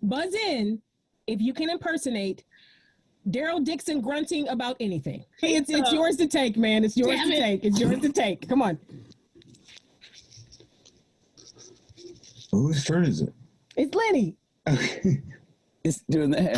Buzz in if you can impersonate Daryl Dixon grunting about anything. It's yours to take, man. It's yours to take. It's yours to take. Come on. Whose turn is it? It's Lenny. Okay. It's doing the hair.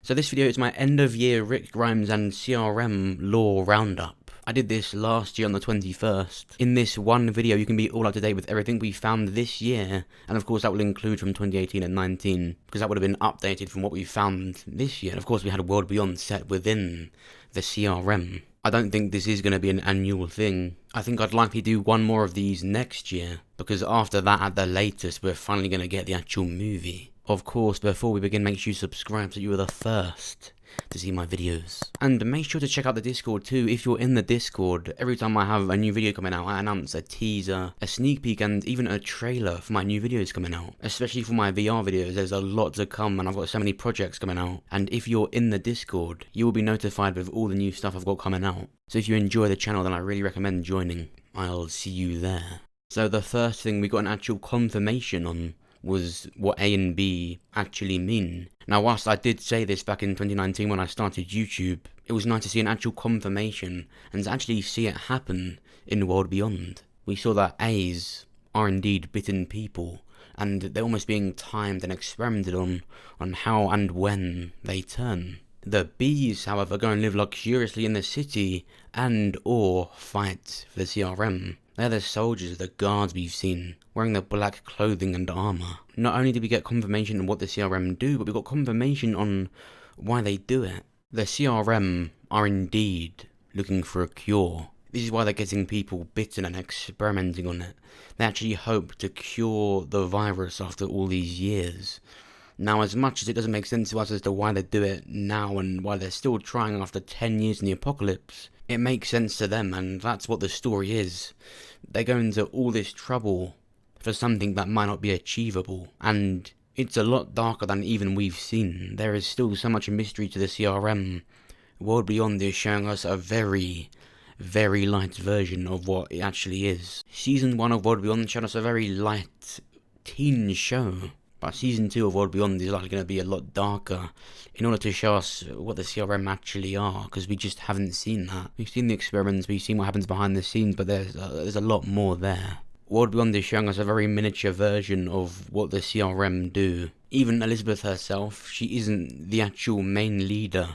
So this video is my end of year Rick Grimes and CRM lore roundup. I did this last year on the 21st. In this one video you can be all up to date with everything we found this year, and of course that will include from 2018 and 19, because that would have been updated from what we found this year. And of course we had a World Beyond set within the CRM. I don't think this is going to be an annual thing. I think I'd likely do one more of these next year, because after that at the latest we're finally going to get the actual movie. Of course, before we begin, make sure you subscribe so you are the first to see my videos. And make sure to check out the Discord too. If you're in the Discord, every time I have a new video coming out, I announce a teaser, a sneak peek, and even a trailer for my new videos coming out. Especially for my VR videos, there's a lot to come and I've got so many projects coming out. And if you're in the Discord, you will be notified with all the new stuff I've got coming out. So if you enjoy the channel, then I really recommend joining. I'll see you there. So the first thing we got an actual confirmation on was what A and B actually mean. Now, whilst I did say this back in 2019 when I started YouTube, it was nice to see an actual confirmation and to actually see it happen in World Beyond. We saw that A's are indeed bitten people, and they're almost being timed and experimented on how and when they turn. The B's, however, go and live luxuriously in the city and or fight for the CRM. They're the soldiers, the guards we've seen, wearing the black clothing and armour. Not only did we get confirmation on what the CRM do, but we got confirmation on why they do it. The CRM are indeed looking for a cure. This is why they're getting people bitten and experimenting on it. They actually hope to cure the virus after all these years. Now, as much as it doesn't make sense to us as to why they do it now and why they're still trying after 10 years in the apocalypse, it makes sense to them, and that's what the story is. They go into all this trouble for something that might not be achievable, and it's a lot darker than even we've seen. There is still so much mystery to the CRM. World Beyond is showing us a very, very light version of what it actually is. Season 1 of World Beyond showed us a very light teen show. But Season 2 of World Beyond is likely going to be a lot darker in order to show us what the CRM actually are, because we just haven't seen that. We've seen the experiments, we've seen what happens behind the scenes, but there's a lot more there. World Beyond is showing us a very miniature version of what the CRM do. Even Elizabeth herself, she isn't the actual main leader.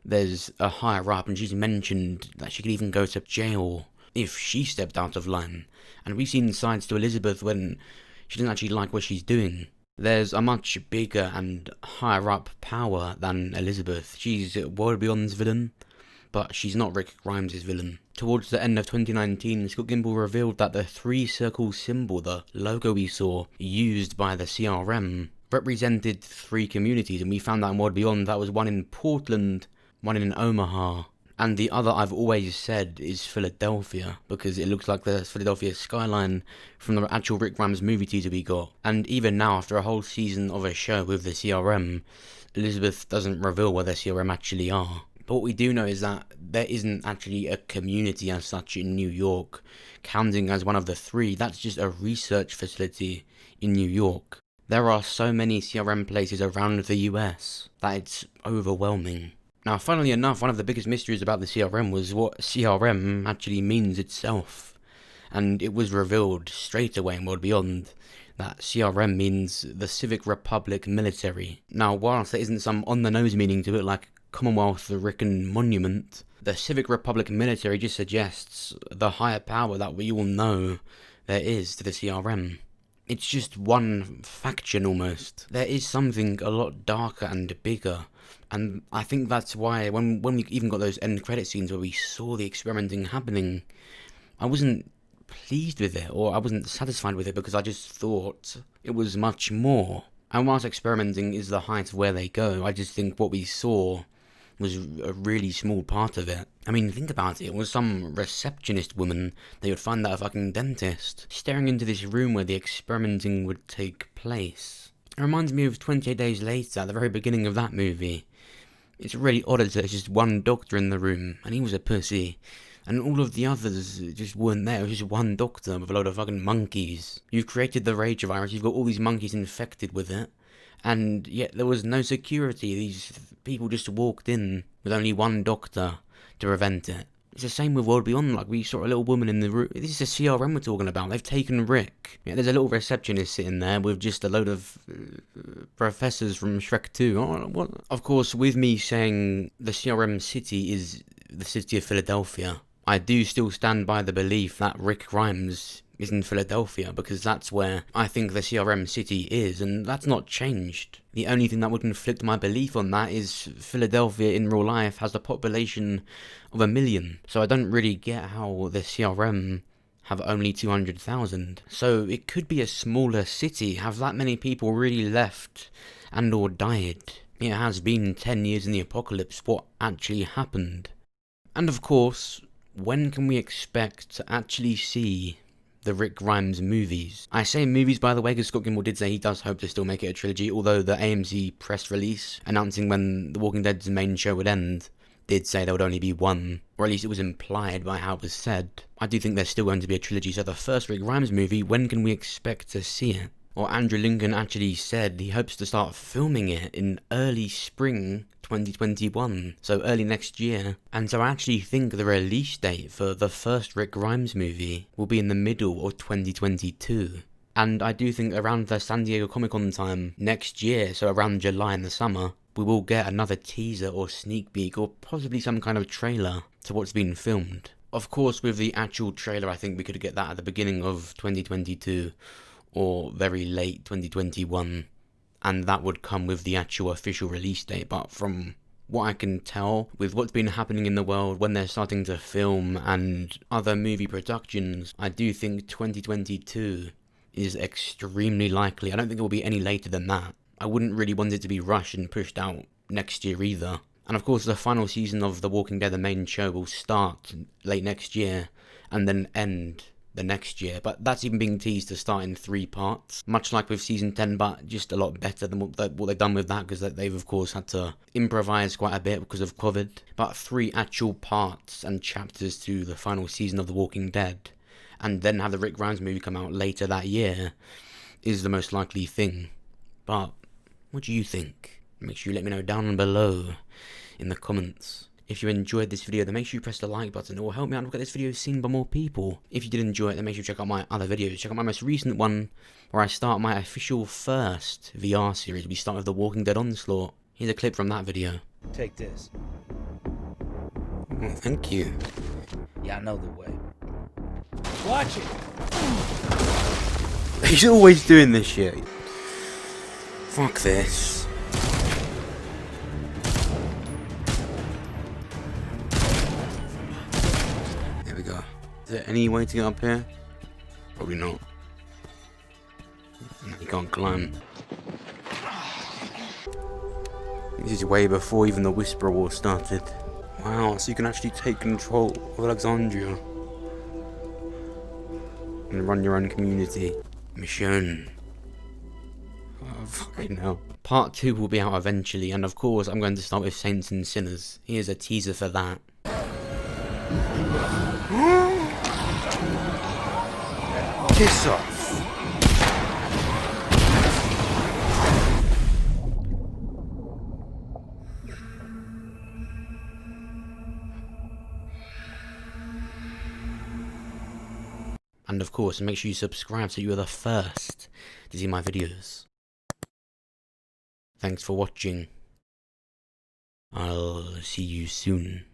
There's a higher up, and she's mentioned that she could even go to jail if she stepped out of line. And we've seen sides to Elizabeth when she doesn't actually like what she's doing. There's a much bigger and higher up power than Elizabeth. She's World Beyond's villain, but she's not Rick Grimes' villain. Towards the end of 2019, Scott Gimple revealed that the 3-circle symbol, the logo we saw, used by the CRM, represented 3 communities, and we found out in World Beyond that was one in Portland, one in Omaha, and the other I've always said is Philadelphia, because it looks like the Philadelphia skyline from the actual Rick Grimes movie teaser we got. And even now, after a whole season of a show with the CRM, Elizabeth doesn't reveal where the CRM actually are. But what we do know is that there isn't actually a community as such in New York, counting as one of the 3. That's just a research facility in New York. There are so many CRM places around the US that it's overwhelming. Now, funnily enough, one of the biggest mysteries about the CRM was what CRM actually means itself. And it was revealed straight away in World Beyond that CRM means the Civic Republic Military. Now, whilst there isn't some on-the-nose meaning to it like Commonwealth, the Rican Monument, the Civic Republic Military just suggests the higher power that we all know there is to the CRM. It's just one faction almost. There is something a lot darker and bigger. And I think that's why when we even got those end credit scenes where we saw the experimenting happening, I wasn't pleased with it, or I wasn't satisfied with it, because I just thought it was much more. And whilst experimenting is the height of where they go, I just think what we saw was a really small part of it. I mean, think about it. It was some receptionist woman that you'd find at a fucking dentist, staring into this room where the experimenting would take place. It reminds me of 28 Days Later, at the very beginning of that movie. It's really odd that there's just one doctor in the room, and he was a pussy. And all of the others just weren't there. It was just one doctor with a load of fucking monkeys. You've created the rage virus, you've got all these monkeys infected with it, and yet there was no security. These people just walked in with only one doctor to prevent it. It's the same with World Beyond. Like, we saw a little woman in the room. This is a CRM we're talking about. They've taken Rick. Yeah, there's a little receptionist sitting there with just a load of professors from Shrek 2. Oh, what? Of course, with me saying the CRM city is the city of Philadelphia, I do still stand by the belief that Rick Grimes is in Philadelphia, because that's where I think the CRM city is, and that's not changed. The only thing that would conflict my belief on that is Philadelphia in real life has a population of 1 million, so I don't really get how the CRM have only 200,000. So it could be a smaller city. Have that many people really left and or died? It has been 10 years in the apocalypse. What actually happened? And of course, when can we expect to actually see the Rick Grimes movies? I say movies, by the way, because Scott Gimple did say he does hope to still make it a trilogy, although the AMC press release announcing when The Walking Dead's main show would end did say there would only be one, or at least it was implied by how it was said. I do think there's still going to be a trilogy, so the first Rick Grimes movie, when can we expect to see it? Or Andrew Lincoln actually said he hopes to start filming it in early spring 2021, so early next year. And so I actually think the release date for the first Rick Grimes movie will be in the middle of 2022. And I do think around the San Diego Comic-Con time next year, so around July in the summer, we will get another teaser or sneak peek or possibly some kind of trailer to what's been filmed. Of course, with the actual trailer, I think we could get that at the beginning of 2022 or very late 2021, and that would come with the actual official release date. But from what I can tell, with what's been happening in the world when they're starting to film and other movie productions, I do think 2022 is extremely likely. I don't think it will be any later than that. I wouldn't really want it to be rushed and pushed out next year either. And of course, the final season of The Walking Dead, the main show, will start late next year and then end the next year, but that's even being teased to start in 3 parts, much like with season 10, but just a lot better than what they've done with that, because they've of course had to improvise quite a bit because of COVID. But 3 actual parts and chapters to the final season of The Walking Dead, and then have the Rick Grimes movie come out later that year, is the most likely thing. But what do you think? Make sure you let me know down below in the comments. If you enjoyed this video, then make sure you press the like button. It will help me out and get this video seen by more people. If you did enjoy it, then make sure you check out my other videos. Check out my most recent one, where I start my official first VR series. We start with The Walking Dead Onslaught. Here's a clip from that video. Take this. Oh, thank you. Yeah, I know the way. Watch it! He's always doing this shit. Fuck this. There we go. Is there any way to get up here? Probably not. No, you can't climb. This is way before even the Whisperer War started. Wow, so you can actually take control of Alexandria and run your own community. Mission. Oh, fucking hell. Part 2 will be out eventually, and of course I'm going to start with Saints and Sinners. Here's a teaser for that. Piss off. And of course, make sure you subscribe so you are the first to see my videos. Thanks for watching. I'll see you soon.